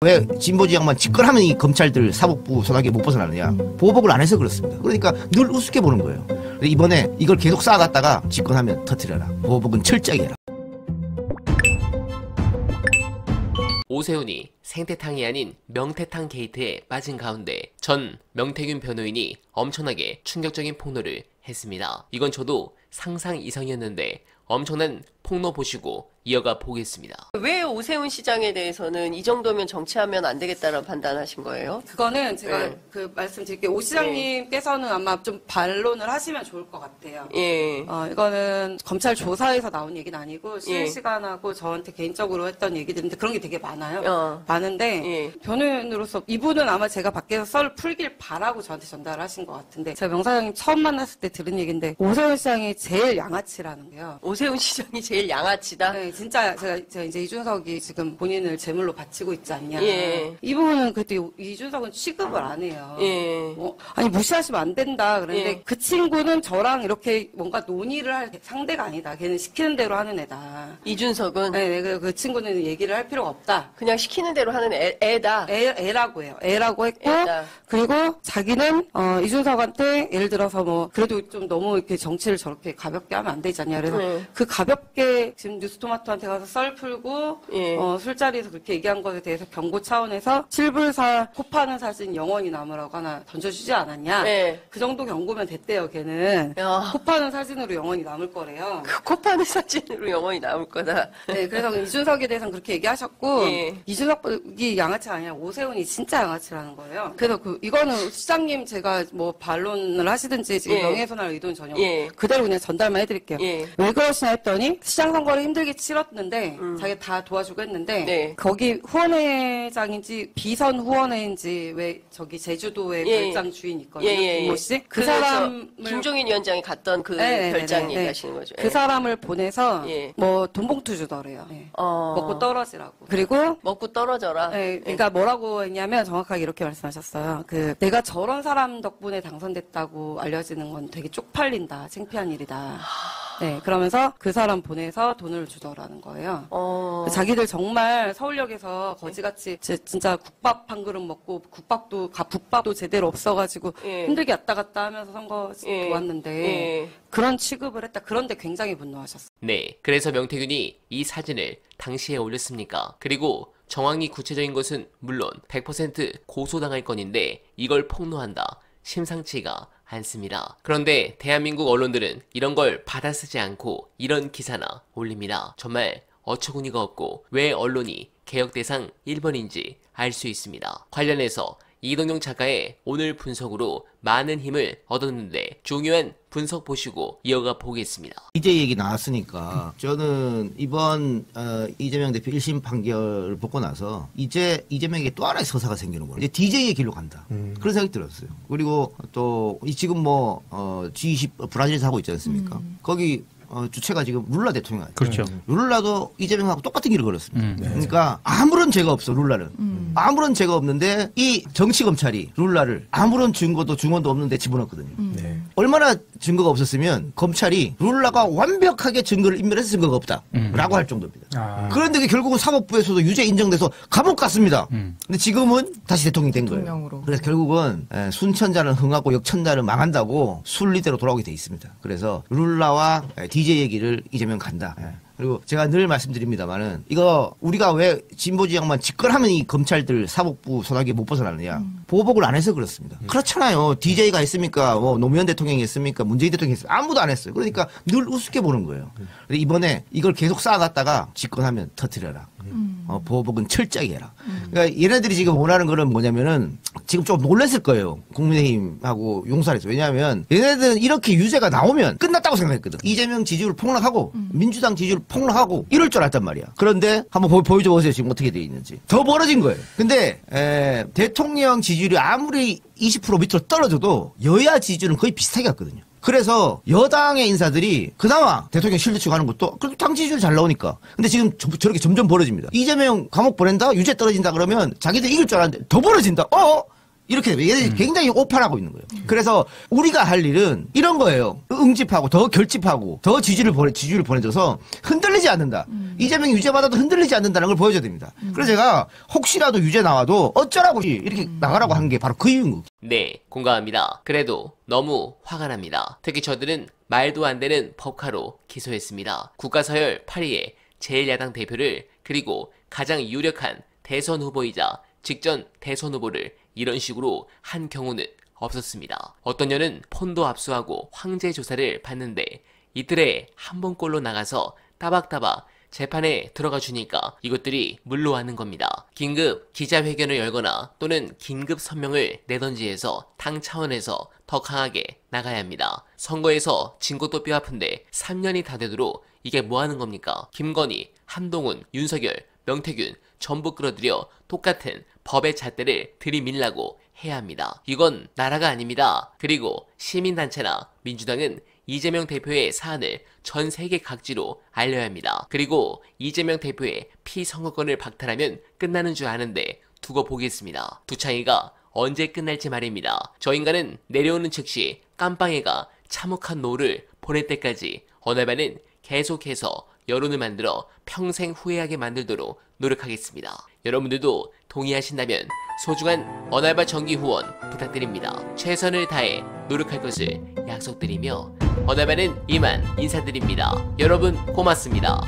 왜 진보 지역만 집권하면 이 검찰들 사법부 소나기에 못 벗어나느냐. 보복을 안 해서 그렇습니다. 그러니까 늘 우습게 보는 거예요. 이번에 이걸 계속 쌓아갔다가 집권하면 터뜨려라. 보복은 철저하게 해라. 오세훈이 생태탕이 아닌 명태탕 게이트에 빠진 가운데 전 명태균 변호인이 엄청나게 충격적인 폭로를 했습니다. 이건 저도 상상 이상이었는데 엄청난 폭로 보시고 이어가 보겠습니다. 왜 오세훈 시장에 대해서는 이 정도면 정치하면 안 되겠다라고 판단하신 거예요? 그거는 제가 말씀드릴게요. 오 시장님께서는 아마 좀 반론을 하시면 좋을 것 같아요. 이거는 검찰 조사에서 나온 얘기는 아니고 실시간하고 저한테 개인적으로 했던 얘기들인데 그런 게 되게 많아요. 많은데 변호인으로서 이분은 아마 제가 밖에서 썰을 풀길 바라고 저한테 전달하신 것 같은데 제가 명사장님 처음 만났을 때 들은 얘기인데 오세훈 시장이 제일 양아치라는 거예요. 오세훈 시장이 제일 양아치다? 네, 진짜 제가 이제 이준석이 지금 본인을 제물로 바치고 있지 않냐. 이 부분은 그때 이준석은 취급을 안 해요. 아니 무시하시면 안 된다. 그런데 그 친구는 저랑 이렇게 뭔가 논의를 할 상대가 아니다. 걔는 시키는 대로 하는 애다. 이준석은? 네, 그 친구는 얘기를 할 필요가 없다. 그냥 시키는 대로 하는 애다. 애라고 해요. 애라고 했고 애다. 그리고 자기는 이준석한테 예를 들어서 뭐 그래도 좀 너무 이렇게 정치를 저렇게 가볍게 하면 안 되지 않냐. 그래서 그 가볍게 지금 뉴스토마토한테 가서 썰 풀고 술자리에서 그렇게 얘기한 것에 대해서 경고 차원에서 실불사 코 파는 사진 영원히 남으라고 하나 던져주지 않았냐. 그 정도 경고면 됐대요. 걔는 코 파는 사진으로 영원히 남을 거래요. 그 코 파는 사진으로 영원히 남을 거다. 네, 그래서 이준석에 대해서는 그렇게 얘기하셨고 이준석이 양아치가 아니라 오세훈이 진짜 양아치라는 거예요. 그래서 이거는 시장님 제가 뭐 반론을 하시든지 지금 명예훼손할 의도는 전혀 그대로 그냥 전달만 해드릴게요. 왜 그러시나 했더니 시장 선거를 힘들게 치렀는데 자기가 다 도와주고 했는데 거기 후원회장인지 비선 후원회인지 왜 저기 제주도에 별장 주인 있거든요. 김모 씨. 그 사람을 김종인 위원장이 갔던 그 별장 얘기하시는 거죠. 그 사람을 보내서 뭐 돈봉투 주더래요. 먹고 떨어지라고. 그리고 먹고 떨어져라. 그러니까 뭐라고 했냐면 정확하게 이렇게 말씀하셨어요. 내가 저런 사람 덕분에 당선됐다고 알려지는 건 되게 쪽팔린다. 창피한 일이다. 네, 그러면서 그 사람 보내서 돈을 주더라는 거예요. 자기들 정말 서울역에서 거지같이 진짜 국밥 한 그릇 먹고 국밥도 제대로 없어가지고 힘들게 왔다 갔다 하면서 선거 왔는데 그런 취급을 했다. 그런데 굉장히 분노하셨어요. 네, 그래서 명태균이 이 사진을 당시에 올렸습니까? 그리고 정황이 구체적인 것은 물론 100% 고소당할 건인데 이걸 폭로한다. 심상치가 않습니다. 그런데 대한민국 언론들은 이런 걸 받아쓰지 않고 이런 기사나 올립니다. 정말 어처구니가 없고 왜 언론이 개혁대상 1번인지 알 수 있습니다. 관련해서 이동용 작가의 오늘 분석으로 많은 힘을 얻었는데 중요한 분석 보시고 이어가 보겠습니다. 이제 얘기 나왔으니까 저는 이번 이재명 대표 1심 판결을 보고 나서 이제 이재명에게 또 하나의 서사가 생기는 거예요. 이제 DJ의 길로 간다. 그런 생각이 들었어요. 그리고 또 지금 뭐 G20 브라질에서 하고 있지 않습니까? 거기 주체가 지금 룰라 대통령. 그렇죠. 룰라도 이재명하고 똑같은 길을 걸었습니다. 그러니까 아무런 죄가 없어, 룰라는. 아무런 죄가 없는데 이 정치검찰이 룰라를 아무런 증거도 증언도 없는데 집어넣었거든요. 얼마나 증거가 없었으면 검찰이 룰라가 완벽하게 증거를 인멸해서 증거가 없다. 라고 할 정도입니다. 그런데 결국은 사법부에서도 유죄 인정돼서 감옥 갔습니다. 근데 지금은 다시 대통령이 된 거예요. 그래서 결국은 순천자는 흥하고 역천자는 망한다고 순리대로 돌아오게 돼 있습니다. 그래서 룰라와 DJ 얘기를 이재명 간다. 그리고 제가 늘 말씀드립니다만은 이거 우리가 왜 진보 지역만 집권하면 이 검찰들 사법부 소나기에 못 벗어나느냐. 보복을 안 해서 그렇습니다. 그렇잖아요. DJ가 했습니까? 뭐 노무현 대통령이 했습니까? 문재인 대통령이 했습니까? 아무도 안 했어요. 그러니까 늘 우습게 보는 거예요. 이번에 이걸 계속 쌓아갔다가 집권하면 터뜨려라. 보복은 철저하게 해라. 그러니까 얘네들이 지금 원하는 거는 뭐냐면은 지금 좀 놀랐을 거예요. 국민의힘하고 용산에서. 왜냐하면 얘네들은 이렇게 유죄가 나오면 끝났다고 생각했거든. 이재명 지지율 폭락하고 민주당 지지율 폭락하고 이럴 줄 알았단 말이야. 그런데 한번 보여줘 보세요. 지금 어떻게 돼 있는지. 더 벌어진 거예요. 근데 대통령 지지율이 아무리 20% 밑으로 떨어져도 여야 지지율은 거의 비슷하게 갔거든요. 그래서 여당의 인사들이 그나마 대통령 실드 가는 것도 그래도 당 지지율 잘 나오니까. 근데 지금 저렇게 점점 벌어집니다. 이재명 감옥 보낸다? 유죄 떨어진다 그러면 자기들 이길 줄 알았는데 더 벌어진다? 이렇게 얘들이 굉장히 오판하고 있는 거예요. 그래서 우리가 할 일은 이런 거예요. 응집하고 더 결집하고 더 지지를 보내줘서 흔들리지 않는다. 이재명이 유죄 받아도 흔들리지 않는다는 걸 보여줘야 됩니다. 그래서 제가 혹시라도 유죄 나와도 어쩌라고 이렇게 나가라고 한 게 바로 그 이유인 거예요. 네, 공감합니다. 그래도 너무 화가 납니다. 특히 저들은 말도 안 되는 법카로 기소했습니다. 국가서열 8위의 제1야당 대표를 그리고 가장 유력한 대선 후보이자 직전 대선 후보를 이런 식으로 한 경우는 없었습니다. 어떤 년은 폰도 압수하고 황제 조사를 받는데 이틀에 한 번꼴로 나가서 따박따박 재판에 들어가 주니까 이것들이 물러가는 겁니다. 긴급 기자회견을 열거나 또는 긴급 성명을 내던지 해서 당 차원에서 더 강하게 나가야 합니다. 선거에서 진 것도 뼈아픈데 3년이 다 되도록 이게 뭐 하는 겁니까? 김건희, 한동훈, 윤석열, 명태균 전부 끌어들여 똑같은 법의 잣대를 들이밀라고 해야 합니다. 이건 나라가 아닙니다. 그리고 시민단체나 민주당은 이재명 대표의 사안을 전 세계 각지로 알려야 합니다. 그리고 이재명 대표의 피선거권을 박탈하면 끝나는 줄 아는데 두고 보겠습니다. 두창이가 언제 끝날지 말입니다. 저 인간은 내려오는 즉시 깜빵이가 참혹한 노를 보낼 때까지 어날바는 계속해서 여론을 만들어 평생 후회하게 만들도록 노력하겠습니다. 여러분들도 동의하신다면 소중한 어날바 정기 후원 부탁드립니다. 최선을 다해 노력할 것을 약속드리며 어날바는 이만 인사드립니다. 여러분 고맙습니다.